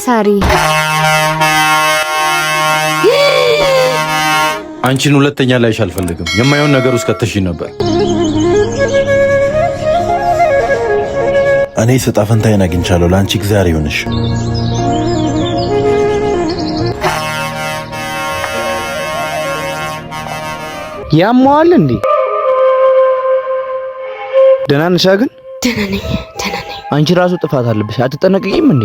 ሳሪ አንቺን ሁለተኛ ላይሽ አልፈልግም። የማይሆን ነገር ውስጥ ከተሽኝ ነበር። እኔ ስጣፈንታዬን አግኝቻለሁ። ለአንቺ እግዚአብሔር ይሁንሽ። ያሟል እንዴ? ደህና ነሽ? ግን ደህና ነኝ። አንቺ ራሱ ጥፋት አለብሽ። አትጠነቀቂም እንዴ?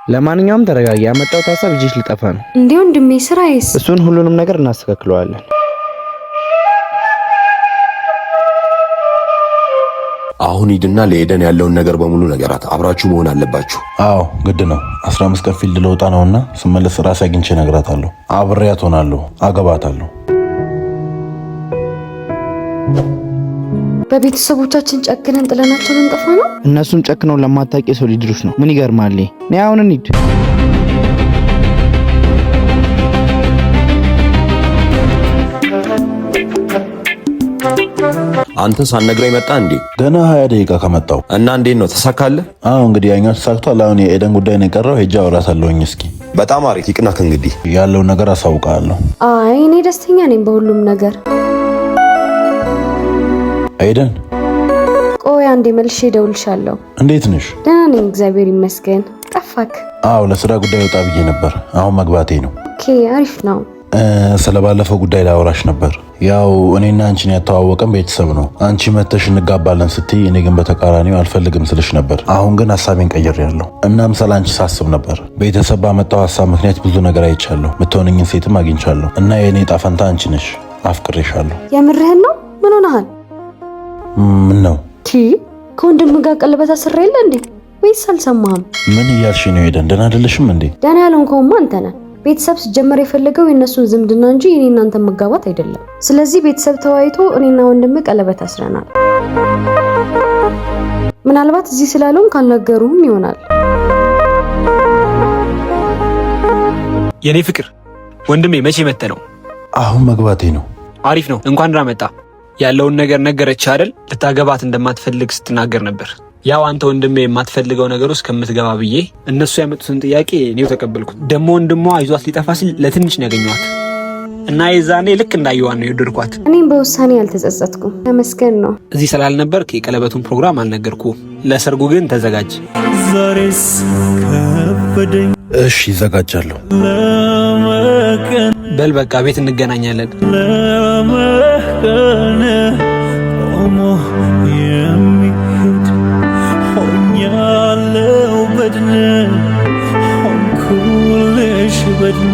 ለማንኛውም ተረጋጊ። ያመጣሁት ሐሳብ እጅሽ ሊጠፋ ነው እንዴ ወንድሜ? ስራዬስ? እሱን ሁሉንም ነገር እናስተካክለዋለን። አሁን ሂድና ለኤደን ያለውን ነገር በሙሉ ነገራት። አብራችሁ መሆን አለባችሁ። አዎ ግድ ነው። 15 ቀን ፊልድ ለውጣ ነውና ስመለስ ራሴ አግኝቼ እነግራታለሁ። አብሬያት ሆናለሁ፣ አገባታለሁ። በቤተሰቦቻችን ጨክነን ጥለናቸው ልንጠፋ ነው? እነሱም ጨክነው ለማታውቂ ሰው ሊድሩሽ ነው። ምን ይገርማል? ነይ አሁን እንሂድ። አንተ ሳትነግረኝ መጣ እንዴ? ገና 20 ደቂቃ ከመጣው እና እንዴት ነው ተሳካለ? አዎ እንግዲህ ያኛው ተሳክቷል። አሁን የኤደን ጉዳይ ነው የቀረው። ሄጄ አወራታለሁኝ። እስኪ በጣም አሪፍ ይቅናክ። እንግዲህ ያለውን ነገር አሳውቃለሁ። አይ እኔ ደስተኛ ነኝ በሁሉም ነገር። ኤደን ቆይ አንዴ መልሼ እደውልልሻለሁ። እንዴት ነሽ? ደህና ነኝ እግዚአብሔር ይመስገን። ጠፋክ? አዎ ለስራ ጉዳይ ወጣ ብዬ ነበር። አሁን መግባቴ ነው። ኦኬ አሪፍ ነው። ስለባለፈው ጉዳይ ላወራሽ ነበር። ያው እኔና አንቺን ያተዋወቀን ቤተሰብ ነው። አንቺ መተሽ እንጋባለን ስትይ እኔ ግን በተቃራኒው አልፈልግም ስልሽ ነበር። አሁን ግን ሐሳቤን ቀይሬያለሁ። እናም ስላንቺ ሳስብ ነበር። ቤተሰብ ባመጣው ሐሳብ ምክንያት ብዙ ነገር አይቻለሁ። ምትሆንኝን ሴትም አግኝቻለሁ እና የኔ ጣፈንታ አንቺ ነሽ። አፍቅሬሻለሁ። የምርህን ነው? ምን ሆነሃል? ምን ነው? ከወንድም ጋር ቀለበት አስሬ የለ እንዴ? ወይስ አልሰማህም? ምን እያልሽ ነው ኤደን? ደህና አይደለሽም እንዴ? ደህና ያልሆንከውማ አንተ ነህ። ቤተሰብ ሲጀመር የፈለገው የነሱን ዝምድና እንጂ እኔ እናንተ መጋባት አይደለም። ስለዚህ ቤተሰብ ተዋይቶ እኔና ወንድም ቀለበት አስረናል። ምናልባት እዚህ ስላልሆን ካልነገሩህም ይሆናል። የኔ ፍቅር ወንድሜ መቼ መጣ ነው? አሁን መግባቴ ነው። አሪፍ ነው። እንኳን ደህና መጣ። ያለውን ነገር ነገረች አይደል? ልታገባት እንደማትፈልግ ስትናገር ነበር። ያው አንተ ወንድሜ የማትፈልገው ነገር ውስጥ ከምትገባ ብዬ እነሱ ያመጡትን ጥያቄ እኔው ተቀበልኩት። ደሞ ወንድሟ አይዟት ሊጠፋ ሲል ለትንሽ ነው ያገኘኋት እና የዛኔ ልክ እንዳየዋን ነው የወደድኳት። እኔም በውሳኔ አልተጸጸትኩም። ተመስገን ነው። እዚህ ስላልነበርክ የቀለበቱን ፕሮግራም አልነገርኩህም። ለሰርጉ ግን ተዘጋጅ። ዛሬስ ከበደኝ። እሺ ይዘጋጃለሁ። በል በቃ ቤት እንገናኛለን። ቆሞ የሚሄድ ሆኛለው በድን ሆንኩልሽ በድን።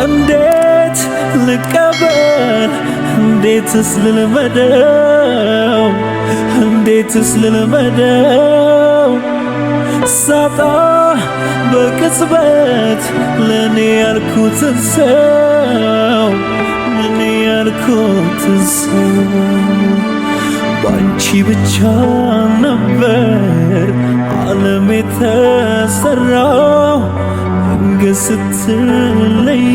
እንዴት ልቀበል? እንዴትስ ልልመደው? እንዴትስ ልልመደው? ሳጣ በቅጽበት ለኔ ያልኩትን ሰው ለኔ ያልኩትን ሰው ባንቺ ብቻ ነበር ዓለም የተሰራው። እንገ ስትለይ